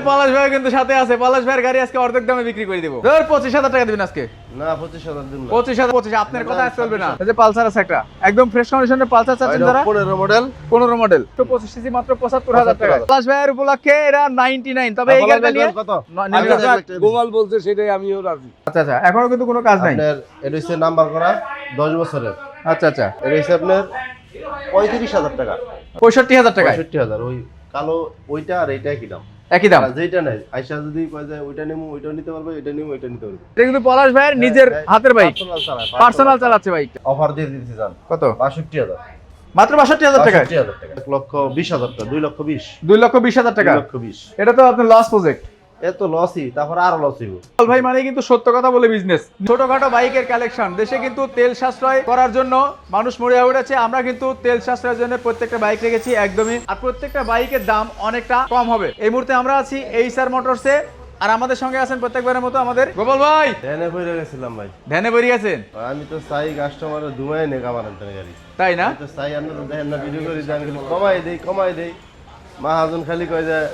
পলাশ ভাই কিন্তু সাথে আছে। পলাশ ভাইয়ের গাড়ি আজকে অর্ধেক দামে বিক্রি করে দিব। ধর 25,000 টাকা দিবেন আজকে। না 25,000 দিন না। 25,000 আপনার কথা আজ চলবে না। এই যে পালসার আছে একটা, একদম ফ্রেশ কন্ডিশনের পালসার চাচ্ছেন যারা, 15 মডেল 15 মডেল, তো 25 সিসি মাত্র 75,000 টাকা। পলাশ ভাইয়ের উপলক্ষে এরা 99। তবে এই গাড়িটা নিয়ে কত? গোমাল বলছে সেটাই আমিও রাজি। আচ্ছা আচ্ছা, এখনো কিন্তু কোনো কাজ নাই। আপনার এটা হচ্ছে নাম্বার করা 10 বছরের। আচ্ছা আচ্ছা, এটা হচ্ছে আপনার 35,000 টাকা। 65,000 টাকা 65,000। ওই কালো ওইটা আর এইটা কি দাম? একই দাম। আর যেটা নাই আইসা যদি কয় যায় ওইটা নেমু, ওইটাও নিতে পারবে, এটা নেমু, ওইটা নিতে পারবে। এটা কিন্তু পলাশ ভাইয়ের নিজের হাতের বাইক, পার্সোনাল চালাচ্ছে বাইক। অফার দিয়ে দিতেছি জান। কত? 62,000। মাত্র 62,000 টাকা। 62,000 টাকা। 1,20,000 টাকা, 2,20,000। 2,20,000 টাকা। 2,20,000। এটা তো আপনার লস প্রজেক্ট। এত লসই, তারপর আরো লস হইব। ভাই মানে কিন্তু সত্য কথা বলে বিজনেস। ছোটখাটো বাইকের কালেকশন, দেশে কিন্তু তেল সাশ্রয় করার জন্য মানুষ মরে উঠেছে। আমরা কিন্তু তেল সাশ্রয়ের জন্য প্রত্যেকটা বাইক রেখেছি একদমই, আর প্রত্যেকটা বাইকের দাম অনেকটা কম হবে। এই মুহূর্তে আমরা আছি এইচআর মোটরসে, আর আমাদের সঙ্গে আছেন প্রত্যেকবারের মতো আমাদের গোপাল ভাই। ধ্যানে পড়ে গেছিলাম ভাই। ধ্যানে বেরিয়ে আছেন? আমি তো চাই কাস্টমারের ধুমাই নে কামারেন গাড়ি, তাই না? আমি তো চাই আপনারা দেখেন না ভিডিও করে আমি খালি কমাই দেই মাহাজন খালি কয় যায়।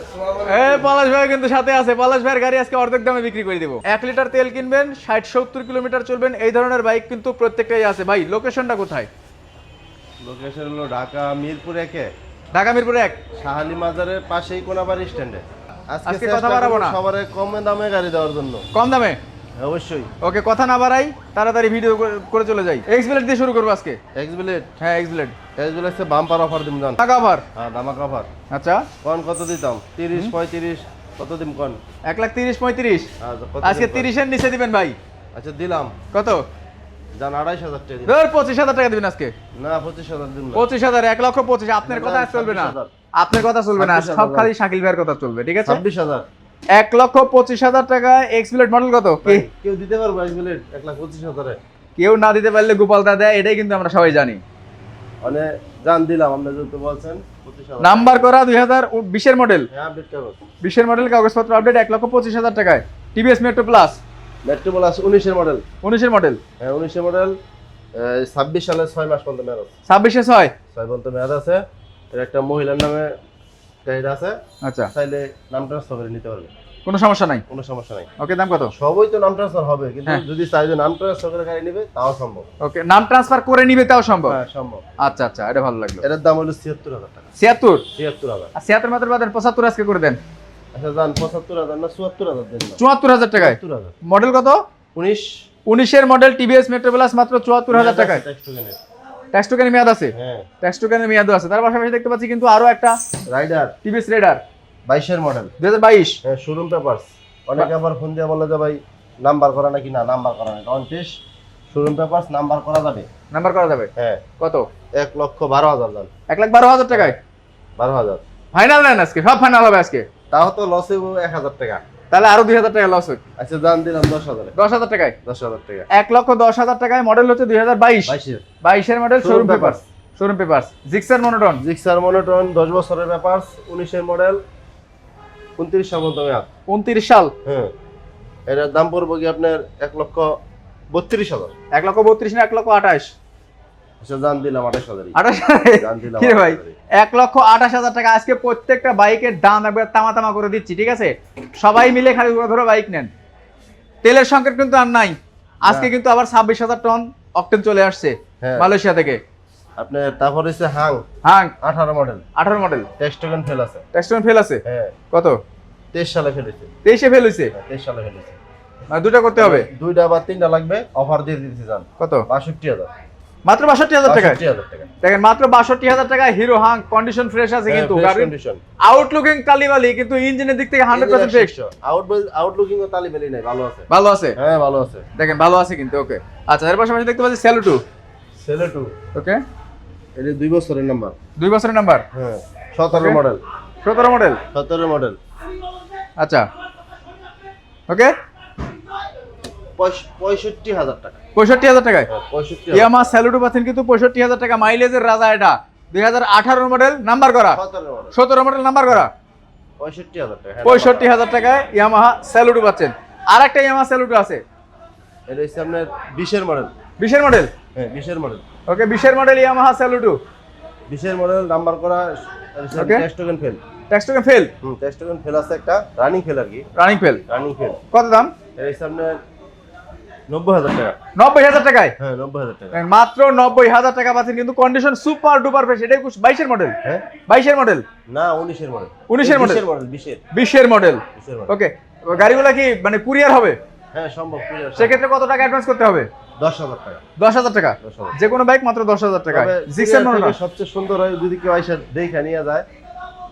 পলাশ ভাই কিন্তু সাথে আছে। পলাশ ভাইয়ের গাড়ি আজকে অর্ধেক দামে বিক্রি করে দেবো। 1 লিটার তেল কিনবেন, 60-70 কিলোমিটার চলবেন, এই ধরনের বাইক কিন্তু প্রত্যেকটাই আছে। ভাই লোকেশনটা কোথায়? লোকেশন হলো ঢাকা মিরপুর 1-এ, ঢাকা মিরপুর 1, শাহালি মাজারের পাশেই কোনাবাড়ি স্ট্যান্ডে। আজকে কথা বাড়াবো না, সবার কম দামে গাড়ি দেওয়ার জন্য। কম দামে? অবশ্যই। ওকে, কথা না বাড়াই, তাড়াতাড়ি ভিডিও করে চলে যাই। এক্স ব্লেড দিয়ে শুরু করবো আজকে। X blade? হ্যাঁ এক্স ব্লেড। এক্স ব্লেড সে বাম্পার অফার দিম জান। টাকা অফার? হ্যাঁ ধামাকা অফার। আচ্ছা, কোন কত দিতাম? 30, 35 কত দিম কোন? 1,30,35। হ্যাঁ আজকে 30-এর নিচে দিবেন ভাই। আচ্ছা দিলাম। কত? জান 2,500 টাকা দিন। ধর 25,000 টাকা দিবেন আজকে। না 25,000 দিন না। 25,000, 1,25,000। আপনার কথা আজ চলবে না, আপনার কথা চলবে না, সব খালি শাকিল ভাইয়ের কথা চলবে, ঠিক আছে? 26,000। 1,25,000 টাকা। এক্স ব্লেড মডেল কত? কেউ দিতে পারবে এক্স ব্লেড 1,25,000 এ? কেউ না দিতে পারলে গোপাল দা দেয়, এটাই কিন্তু আমরা সবাই জানি। মানে জান দিলাম, আপনি যত বলছেন 25,000। নাম্বার করা 2020 এর মডেল। হ্যাঁ আপডেট কাগজ। 20 এর মডেল, কাগজপত্র আপডেট, 1,25,000 টাকায়। TVS metro plus. Metro plus 19 এর মডেল। 19 এর মডেল? হ্যাঁ 19 এর মডেল। 26 সালে 6 মাস পর্যন্ত মেয়াদ আছে। 26-এ 6 পর্যন্ত মেয়াদ আছে। এর একটা মহিলার নামে গাড়ি আছে। আচ্ছা, চাইলে নাম ট্রান্সফার করে নিতে পারবে, কোনো সমস্যা নাই? কোনো সমস্যা নাই। ওকে, দাম কত? সবই তো নাম ট্রান্সফার হবে, কিন্তু হ্যাঁ। যদি চাই যে নাম ট্রান্সফার করে গাড়ি নেবে তাও সম্ভব। ওকে, নাম ট্রান্সফার করে নিবে তাও সম্ভব? হ্যাঁ সম্ভব। আচ্ছা আচ্ছা, এটা ভালো লাগলো। এর দাম হলো 76,000 টাকা। 76? 76,000। আর 76 মাত্র বাদেন, 75 আজকে করে দেন। আচ্ছা জান 75,000 না 74,000 দেন না। 74,000 টাকায়। 74,000। মডেল কত? 19। 19 এর মডেল, টিভিএস মেট্রো প্লাস, মাত্র 74,000 টাকায়। ট্যাক্স টোকেনের মেয়াদ আছে? হ্যাঁ ট্যাক্স টোকেনের মেয়াদও আছে। তার পাশাপাশি দেখতে পাচ্ছি কিন্তু আরো একটা রাইডার টিভিএস রেডার 22 এর মডেল। 2022। হ্যাঁ শোরুম পেপারস। অনেকে আবার ফোন দিয়ে বলে যে ভাই নাম্বার করা নাকি, না নাম্বার করা নাই। 29 শোরুম পেপারস, নাম্বার করা যাবে। নাম্বার করা যাবে? হ্যাঁ। কত? 1,12,000 দাম। 1,12,000 টাকায় 12,000। ফাইনাল নেন আজকে, সব ফাইনাল হবে আজকে। তাও তো লস হইব 1,000 টাকা। তাহলে আরো 2,000 টাকা লস হবে। আচ্ছা দাম দিলাম 10,000 এ। 10,000 টাকায়? 10,000 টাকা। 1,10,000 টাকায়। মডেল হচ্ছে 2022। 22 এর model, showroom papers. Showroom papers, Gixxer monotone. Gixxer monotone 10 বছরের পেপারস, 19 এর মডেল, 29 সাল পর্যন্ত মেয়াদ। 29 সাল? হ্যাঁ। এটার দাম পড়বে কি আপনার 1,32,000। 1,32,000 না 1,28,000? আচ্ছা দাম দিলাম 28,000। 28,000? দাম দিলাম কি রে ভাই, 1,28,000 টাকা আজকে প্রত্যেকটা বাইকের দাম একবার তামা করে দিচ্ছি, ঠিক আছে? সবাই মিলে খালি ধরো বাইক নেন। তেলের সংকট কিন্তু আর নাই। আজকে কিন্তু আবার 26,000 টন অকটেন চলে আসছে মালয়েশিয়া থেকে। আপনার তারপর হচ্ছে Hang 18 model. 18 model. Tax token fail আছে। ট্যাক্স টোকেন ফেল আছে? হ্যাঁ। কত? 23 সালে ফেলেছে। 23-এ ফেল হইছে? 23 সালে ফেলেছে। দুটো করতে হবে? দুইটা বা তিনটা লাগবে, অফার দিয়ে দিতে যান। কত? 62,000। মাত্র 62,000 টাকা? 62,000 টাকা। দেখেন মাত্র 62,000 টাকা। হিরো হাং, কন্ডিশন ফ্রেশ আছে কিন্তু, গাড়ি আউটলুকিং কালিবালি, কিন্তু ইঞ্জিনের দিক থেকে 100% ফ্রেশ। আউটলুকিং ও তালিবালি নাই, ভালো আছে। ভালো আছে? হ্যাঁ ভালো আছে। দেখেন ভালো আছে কিন্তু। ওকে, আচ্ছা, এর পাশাপাশি দেখতে পাচ্ছি সেলুটু। সেলেটু। ওকে, এটা 2 বছরের নাম্বার। 2 বছরের নাম্বার? হ্যাঁ 17 মডেল। 17 মডেল? 17 মডেল। আচ্ছা, ওকে, 65,000 টাকা। 65,000 টাকায়? 65,000। ইয়ামা সেলুটু পাচ্ছেন কিন্তু 65,000 টাকা। মাইলেজের রাজা এটা। 2018 মডেল, নাম্বার করা? 17 মডেল, নাম্বার করা? 65,000 টাকা। 65,000 টাকায় ইয়ামাহা সেলুটু পাচ্ছেন। আর একটা ইয়ামাহা সেলুটু আছে, এটা হচ্ছে আপনার 20 এর মডেল। 20 এর মডেল? হ্যাঁ 20 এর মডেল। ওকে, 20 এর মডেল ইয়ামাহা সেলুটু। 20 এর মডেল, নাম্বার করা, okay, tax token fail. Tax token fail. Test token fail আছে একটা, রানিং ফেল আর কি, রানিং ফেল। Running fail. কত দাম? এর সামনে 90,000 টাকা। 90,000 টাকায় হ্যাঁ 90,000 টাকা। মাত্র 90,000 টাকা পাচ্ছেন, কিন্তু কন্ডিশন সুপার ডুপার ফ্রেশ। এটা 22 এর মডেল। হ্যাঁ 22 এর মডেল না 19 এর মডেল। 19 এর মডেল 20 এর 20 এর মডেল। ওকে, গাড়িগুলো কি মানে কুরিয়ার হবে? হ্যাঁ সম্ভব। সেক্ষেত্রে কত টাকা অ্যাডভান্স করতে হবে? 10,000 টাকা। 10,000 টাকা। 10,000 যে কোনো বাইক মাত্র 10,000 টাকা। তবে 6 এর মডেল থেকে সবচেয়ে সুন্দর হয় যদি কেউ আইসা দেখে নিয়ে যায়,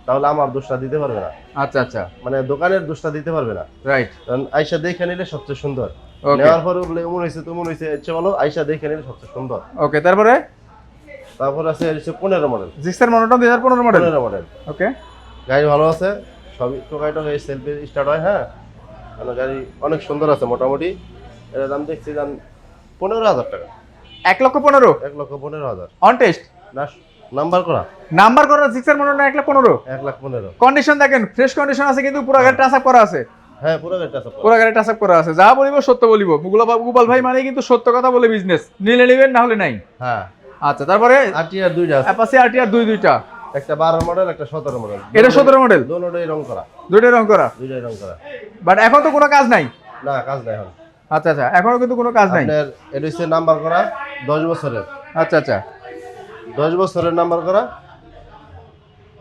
তাহলে আমার দোষটা দিতে পারবে না, আচ্ছা আচ্ছা, মানে দোকানের দোষটা দিতে পারবে না। রাইট। কারণ আইসা দেখে নিলে সবচেয়ে সুন্দর। ওকে, নেওয়ার পরে বলে এমন হয়েছে তেমন হয়েছে, ইচ্ছে বলো আইসা দেখে নিলে সবচেয়ে সুন্দর। ওকে। তারপরে তারপর আছে এর হচ্ছে 15 মডেল। 6 এর মডেলটা 2015 মডেল। 15 মডেল। ওকে, গাড়ি ভালো আছে, সবই টোকাই টোকাই সেলফি স্টার্ট হয়। হ্যাঁ মানে গাড়ি অনেক সুন্দর আছে মোটামুটি। এর দাম দেখছি দাম 15,000 টাকা। 1,15,000 1,15,000 অন টেস্ট, না নাম্বার করা। নাম্বার করা 6 এর মডেল না 1,15,000। 1,15,000। কন্ডিশন দেখেন ফ্রেশ কন্ডিশন আছে, কিন্তু পুরো গাড়ি টাচ আপ করা আছে। হ্যাঁ পুরো গাড়িটা আছে। পুরো গাড়ি টাচ আপ করা আছে। যা বলিব সত্য বলিব। গোপাল ভাই মানে কিন্তু সত্য কথা বলে বিজনেস। নিলে নেবেন, না হলে নাই। হ্যাঁ। আচ্ছা, তারপরে আরটিআর দুইটা আছে, অ্যাপাচি আরটিআর দুইটা। একটা 12 মডেল একটা 17 মডেল। এটা 17 মডেল, দুটোই রং করা। দুইটাই রং করা। দুইটাই রং করা। বাট এখন তো কোনো কাজ নাই। না কাজ নাই এখন। আচ্ছা আচ্ছা, এখনো কিন্তু কোনো কাজ নাই। আপনার এটা হচ্ছে নাম্বার করা 10 বছরের। আচ্ছা আচ্ছা, 10 বছরের নাম্বার করা।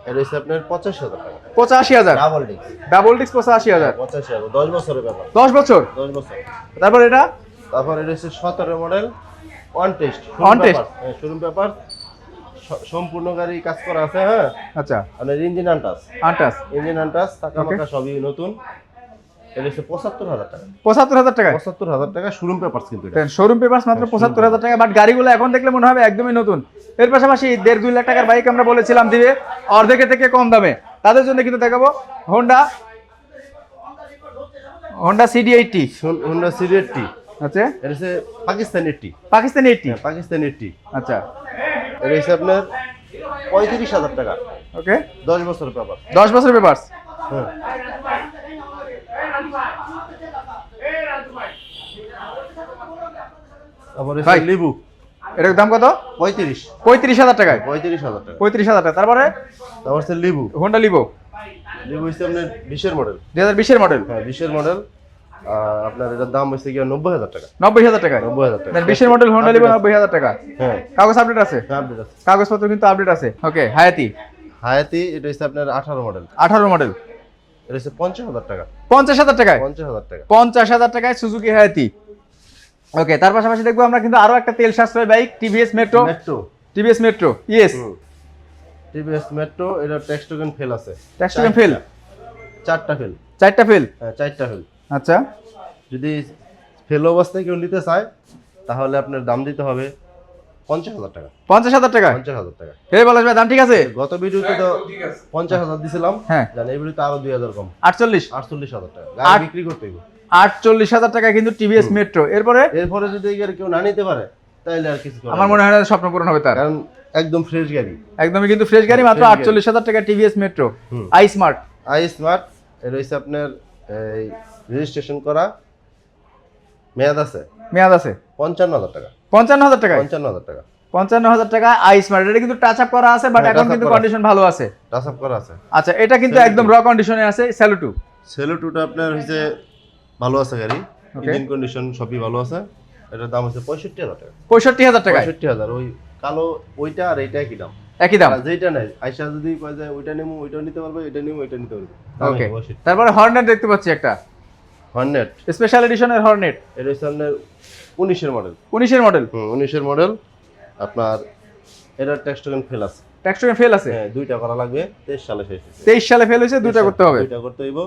এটা হচ্ছে আপনার 85,000 টাকা। 85,000 ডাবল ডিস্ক। Double disc 85,000। 85,000 10 বছরের ব্যাপার। 10 বছর। 10 বছর। তারপর এটা তারপর এটা হচ্ছে 17 model on test. On test? Showroom paper সম্পূর্ণ গাড়ি কাজ করা আছে। হ্যাঁ আচ্ছা, আপনার ইঞ্জিন আনটাস। আনটাস। ইঞ্জিন আনটাস, টাকা Okay. মাকা সবই নতুন। এটা হচ্ছে 75,000 টাকা। 75,000 টাকা। 75,000 টাকা শোরুম পেপারস কিন্তু এটা। শোরুম পেপারস মাত্র 75,000 টাকা। বাট গাড়িগুলো এখন দেখলে মনে হবে একদমই নতুন। এর পাশাপাশি 1.5-2 লাখ টাকার বাইক আমরা বলেছিলাম দিবে অর্ধেকের থেকে কম দামে। তাদের জন্য কিন্তু দেখাবো হোন্ডা CD80। হোন্ডা সিরিয়ার টি। আচ্ছা, এটা হচ্ছে পাকিস্তানি টি। পাকিস্তানি 80। পাকিস্তানি টি। আচ্ছা, এটা হচ্ছে আপনার 35,000 টাকা। ওকে, 10 বছর পেপার। 10 বছর পেপারস। হ্যাঁ তারপরে ভাই। লেবু। এটার দাম কত? 35,000 টাকায়। 35,000 টাকা। 35,000 টাকা। তারপরে তারপর হচ্ছে লেবু। হোন্ডা লিভো লেবু হচ্ছে আপনার 20 এর মডেল। 2020 এর মডেল। হ্যাঁ 20 এর মডেল। আপনার এটার দাম হচ্ছে গিয়ে 90,000 টাকা। 90,000 টাকায়। 90,000 টাকা। 20 এর মডেল হোন্ডা লিভো 90,000 টাকা। হ্যাঁ কাগজ আপডেট আছে? আপডেট আছে। কাগজপত্র কিন্তু আপডেট আছে। ওকে, হায়াতি হায়াতি এটা হচ্ছে আপনার 18 মডেল। 18 মডেল। এটা হচ্ছে 50,000 টাকা। 50,000 টাকায়। 50,000 টাকা। 50,000 টাকায় সুজুকি হায়াতি। ওকে, তার পাশাপাশি দেখবো আমরা কিন্তু আরো একটা তেল সাশ্রয় bike TVS metro. Metro. TVS metro, yes. TVS metro. এটা ট্যাক্স টোকেন ফেল আছে। Tax token fail. 4টা ফেল। 4টা ফেল। হ্যাঁ 4টা ফেল। আচ্ছা, যদি ফেল অবস্থায় কেউ নিতে চায় তাহলে আপনার দাম দিতে হবে 50,000 টাকা। 50,000 টাকা। 50,000 টাকা। হে বলাস ভাই, দাম ঠিক আছে? গত ভিডিওতে তো 50,000 দিছিলাম। হ্যাঁ। জানেন এই ভিডিওতে আরো 2,000 কম। 48,000 টাকা। গাড়ি বিক্রি করতে হবে। 48,000 টাকা কিন্তু টিভিএস মেট্রো। এরপরে এরপরে যদি এই গাড়ি কেউ না নিতে পারে তাহলে আর কিছু করার আমার নেই। মনে হয় না স্বপ্ন পূরণ হবে তার। কারণ একদম ফ্রেশ গাড়ি। একদমই কিন্তু ফ্রেশ গাড়ি, মাত্র Fresh গাড়ি। 48,000 টাকা TVS metro hmm. I smart. I smart. এটা হচ্ছে আপনার এই রেজিস্ট্রেশন করা, মেয়াদ আছে। মেয়াদ আছে 55,000 টাকা। 55,000 টাকায়। 55,000 টাকা। 55,000 টাকা আই স্মার্ট। এটা কিন্তু টাচ আপ করা আছে, বাট হ্যাঁ, এখন touch up কিন্তু করা কন্ডিশন ভালো আছে। টাচ আপ করা আছে। আচ্ছা, এটা কিন্তু Saluto। একদম র কন্ডিশনে আছে। স্যালুটু। সেলুটুটা আপনার হচ্ছে ভালো আছে গাড়ি। Okay. ইঞ্জিন কন্ডিশন সবই ভালো আছে। এটার দাম হচ্ছে 65,000 টাকা। 65,000 টাকায়। 65,000। ওই কালো ওইটা আর এইটা একই দাম। একই দাম। আর যেটা নাই আইসা যদি কয় যায় ওইটা নেবো ওইটাও নিতে পারবে, এটা নেবো এটা নিতে পারবে। ওকে, তারপরে হর্নেট দেখতে পাচ্ছি একটা হর্নেট। Special এডিশনের Hornet. এটা হচ্ছে আপনার 19 এর মডেল। 19 এর মডেল। 19 এর মডেল। আপনার এটার ট্যাক্স টোকেন ফেল আছে। ট্যাক্স টোকেন ফেল আছে। হ্যাঁ 2টা করা লাগবে। 23 সালে শেষ হয়েছে। 23 সালে ফেল হয়েছে, দুটো করতে হবে। 2টা করতে হইব।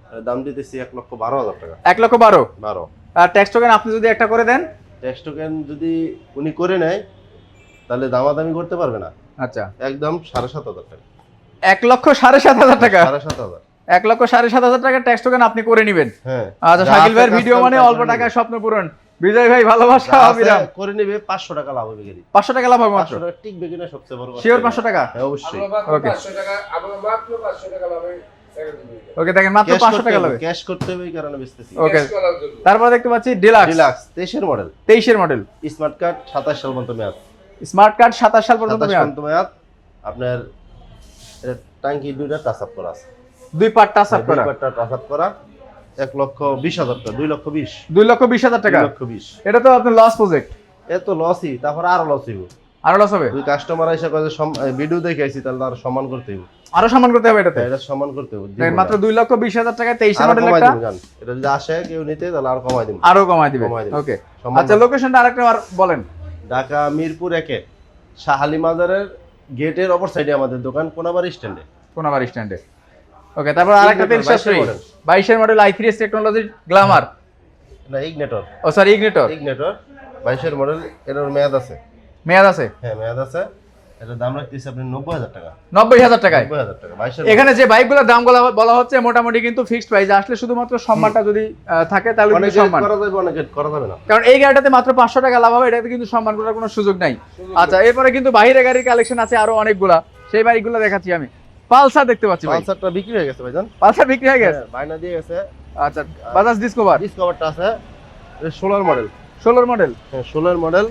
আর দাম দিতেছি 1,12,000 টাকা। 1,12,000। 12। আর ট্যাক্স টোকেন আপনি যদি একটা করে দেন, ট্যাক্স টোকেন যদি উনি করে নেয় তাহলে দামাদামি করতে পারবে না। আচ্ছা, একদম 7,500 টাকা। 1,07,500 টাকা। 7,500। 1,07,500 টাকা ট্যাক্স টোকেন আপনি করে নেবেন। হ্যাঁ। আচ্ছা, যা শাকিল আছে ভাইয়ের কাজ ভিডিও কাম মানে তাই অল্প করে টাকায় নিবে। স্বপ্ন পূরণ। বিজয় ভাই ভালোবাসা যা আছে অবিরাম। করে নিবে 500 টাকা লাভ হবে গাড়ি। 500 টাকা লাভ হবে মাত্র। 500 টাকা টিকবে কিনা সবচেয়ে বড় কথা। শিওর 500 টাকা। হ্যাঁ অবশ্যই। ওকে। 500 টাকা, আমরা মাত্র 500 টাকা লাভে ওকে, দেখেন মাত্র 500 টাকা লাভ। ক্যাশ করতে হবে এই কারণে বেচতেছি। ওকে, ক্যাশ করার জন্য। তারপর দেখতে পাচ্ছি ডিলাক্স। ডিলাক্স 23 এর মডেল। 23 এর মডেল। স্মার্ট কার্ড 27 সাল পর্যন্ত মেয়াদ। স্মার্ট কার্ড 27 সাল পর্যন্ত 27 মেয়াদ। পর্যন্ত মেয়াদ। আপনার এটা ট্যাঙ্কি দুইটা টাচ আপ করা আছে, দুই পার্ট টাচ আপ করা, টাচ আপ করা 1,20,000 টাকা, 2,20,000, 2,20,000 টাকা। 2,20,000 এটা তো আপনার লস প্রজেক্ট, এ তো লসই, তারপর আরো লস হইব। আরো লস হবে। দুই কাস্টমার এসে কয় যে ভিডিও দেখে আইছি, তাহলে তার সম্মান করতে হইব, আরো সম্মান করতে হবে এটাতে। এটা সম্মান করতে হইব। দেখেন মাত্র 2,20,000 টাকায় 23 আরো মডেল কমাই একটা, দিবেন জান, এটা যদি আসে কেউ নিতে তাহলে আর কমাই দিবেন, আরো কমাই দিবেন। কমাই দিবেন। ওকে, সম্মান আচ্ছা লোকেশনটা আরেকটা আর বলেন। ঢাকা মিরপুর 1-এ শাহালি মাজারের গেটের অপর সাইডে আমাদের দোকান, কোনাবাড়ি স্ট্যান্ডে। কোনাবাড়ি স্ট্যান্ডে। ওকে, তারপর আরেকটা তেল সাশ্রয়ী 22 এর মডেল i3s টেকনোলজির গ্ল্যামার, না ইগনেটর, ও সরি ইগনিটর, 22 মডেল, এর মেয়াদ আছে। মেয়াদ আছে? হ্যাঁ মেয়াদ আছে। এটার দাম রাখতেছি আপনি 90,000 টাকা। 90,000 টাকায় 90,000 টাকা 22 এখানে যে বাইকগুলোর দাম বলা হচ্ছে মোটামুটি কিন্তু ফিক্সড প্রাইস, আসলে শুধুমাত্র সম্মানটা যদি থাকে তাহলে অনেক কিন্তু সম্মান, করা যাবে, অনেক করা যাবে না। কারণ এই গাড়িটাতে মাত্র 500 টাকা লাভ হবে, এটাতে কিন্তু সম্মান করার কোনো সুযোগ নাই। আচ্ছা, এরপরে কিন্তু বাইরে গাড়ির কালেকশন আছে আরো অনেকগুলা, সেই বাইকগুলো দেখাচ্ছি আমি। পালসার দেখতে পাচ্ছি ভাই, পালসারটা বিক্রি হয়ে গেছে ভাইজান, পালসার বিক্রি হয়ে গেছে। হ্যাঁ, বায়না দিয়ে গেছে। আচ্ছা, বাজাজ ডিসকভার ডিসকভারটা আছে, এটা 16 মডেল, 16 মডেল, হ্যাঁ 16 মডেল,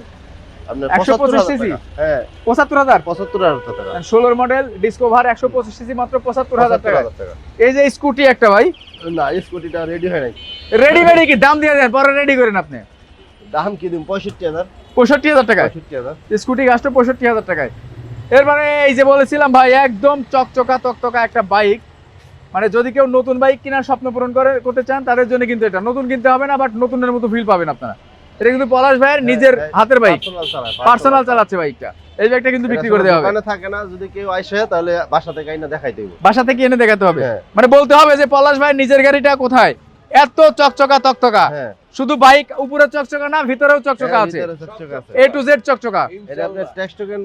আপনার 125 সিসি, হ্যাঁ 75,000, 75,000 টাকা। 16 মডেল ডিসকভার 125 সিসি মাত্র 75,000 টাকা। 75,000 টাকা। এই যে স্কুটি একটা ভাই, না স্কুটিটা রেডি হয় নাই, রেডি কি দাম দিয়ে দেন, পরে রেডি করেন আপনি। দাম কি দিন 65,000, 65,000 টাকায় 65,000। স্কুটি গাছটা 65,000 টাকায়। এরপরে এই যে বলেছিলাম ভাই, একদম চকচকা তকতকা একটা বাইক, মানে যদি কেউ নতুন বাইক কেনার স্বপ্ন পূরণ করতে চান তাদের জন্য কিন্তু এটা নতুন কিনতে হবে না, বাট নতুনের মতো ফিল পাবেন আপনারা। এটা কিন্তু পলাশ ভাইয়ের নিজের হাতের বাইক, পার্সোনাল চালাচ্ছে বাইকটা। এই বাইকটা কিন্তু বিক্রি করে দেওয়া হবে, দোকানে থাকে না, যদি কেউ আসে তাহলে বাসা থেকে আইনা দেখাই দেব, বাসা থেকে এনে দেখাতে হবে। হ্যাঁ। মানে বলতে হবে যে পলাশ ভাইয়ের নিজের গাড়িটা কোথায়, এত চকচকা তকতকা। হ্যাঁ শুধু বাইক উপরে চকচকা না, ভিতরেও চকচকা আছে, ভিতরে চকচকে আছে। A to Z চকচকা। এটা আপনার ট্যাক্স টোকেন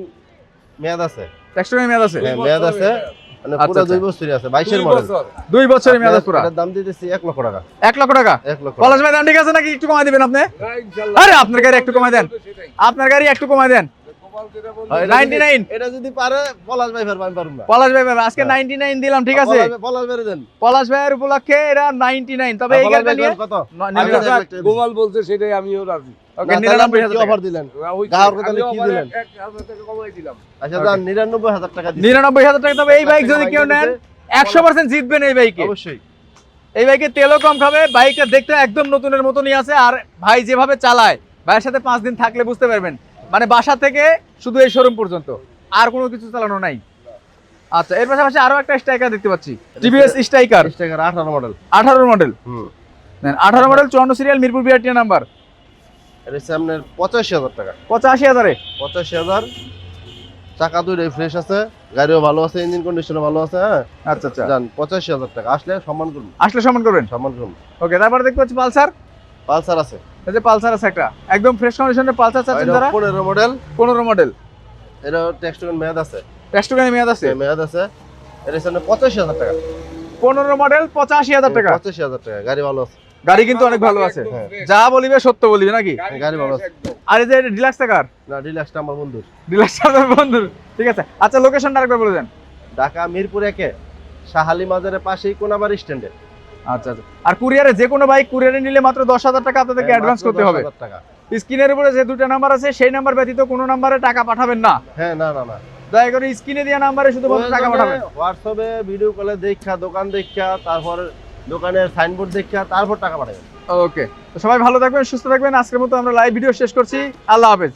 মেয়াদ আছে, টেক্সটাইল মেয়াদ আছে, হ্যাঁ মেয়াদ আছে, মানে আচ্ছা, পুরো আচ্ছা। 2 বছরই আছে, 22 এর মডেল, 2 বছরের মেয়াদ পুরো। এটার দাম দিতেছি 1 লক্ষ টাকা। 1 লক্ষ টাকা 1 লক্ষ পলাশ ভাই দাম ঠিক আছে নাকি একটু কমাই দিবেন আপনি? আরে আপনার গাড়ি একটু কমাই দেন, আপনার গাড়ি একটু কমাই দেন। 99 এটা যদি পারে পলাশ ভাই ফের আমি পারুম না। পলাশ ভাই আজকে 99 দিলাম, ঠিক আছে? পলাশ ভাই দেন, পলাশ ভাইয়ের উপলক্ষে এটা 99। তবে এই গাড়িটা নিয়ে কত গোপাল বলছে সেটাই আমিও রাজি। ওকে, না, তাহলে আপনি 99,000 কি টাকা। অফার দিলেন? ওই গাহর কথা কি দিলেন? 1,000 টাকা কমাই দিলাম। আচ্ছা দাম 99,000 টাকা দিচ্ছি। 99,000 টাকা। তবে এই বাইক যদি কেউ নেন 100% জিতবেন এই বাইকে। অবশ্যই। এই বাইকে তেলও কম খাবে, বাইকটা দেখতে একদম নতুনের মতনই আছে। আর ভাই যেভাবে চালায়, ভাইয়ের সাথে 5 দিন থাকলে বুঝতে পারবেন, মানে বাসা থেকে শুধু এই শোরুম পর্যন্ত আর কোনো কিছু চালানো নাই। আচ্ছা, এর পাশাপাশি আরো একটা স্ট্রাইকার দেখতে পাচ্ছি, TVS striker striker 18 model. 18 model, হুম 18 model 54 serial, Mirpur BRT number. এটা হচ্ছে আপনার 85,000 টাকা। 85,000 এ 85,000, চাকা দুইটাই ফ্রেশ আছে, গাড়িও ভালো আছে, ইঞ্জিন কন্ডিশনও ভালো আছে। হ্যাঁ আচ্ছা আচ্ছা, জান 85,000 টাকা, আসলে সম্মান করুন, আসলে সম্মান করবেন। সম্মান করুন। ওকে, তারপর দেখতে পাচ্ছি পালসার। পালসার আছে, এই যে পালসার আছে একটা, একদম ফ্রেশ কন্ডিশনের পালসার চাচ্ছেন যারা। 15 মডেল, 15 মডেল, এটা ট্যাক্স টোকেন মেয়াদ আছে, টেস্টগানি মেয়াদ আছে। মেয়াদ আছে। এটা হচ্ছে 85,000 টাকা। 15 মডেল 85,000 টাকা। 85,000 টাকা, গাড়ি ভালো আছে, গাড়ি কিন্তু অনেক ভালো আছে, যা বলিবে সত্য বলিবে নাকি? গাড়ি ভালো আছে। আর এই যে ডিলাক্স টাকার, না ডিলাক্সটা আমার বন্ধুর। ডিলাক্স টাকার বন্ধু, ঠিক আছে। আচ্ছা, লোকেশনটা আরেকবার বলে দেন। ঢাকা মিরপুর 1-এ শাহালি মাজারের পাশেই কোনাবাড়ি স্ট্যান্ডে। আচ্ছা আচ্ছা। আর কুরিয়ারে যে কোনো বাইক কুরিয়ারে নিলে মাত্র 10,000 টাকা আপনাদেরকে অ্যাডভান্স করতে হবে। 10,000 টাকা। স্ক্রিনের উপরে যে দুটো নাম্বার আছে সেই নাম্বার ব্যতীত কোনো নাম্বারে টাকা পাঠাবেন না। হ্যাঁ না না না, দয়া করে স্ক্রিনে দেওয়া নাম্বারে শুধুমাত্র টাকা পাঠাবেন। হোয়াটসঅ্যাপে ভিডিও কলে দেখা, দোকান দেখা, তারপর দোকানের সাইনবোর্ড দেখা, তারপর টাকা পাঠাবেন। ওকে, তো সবাই ভালো থাকবেন, সুস্থ থাকবেন। আজকের মতো আমরা লাইভ ভিডিও শেষ করছি। আল্লাহ হাফেজ।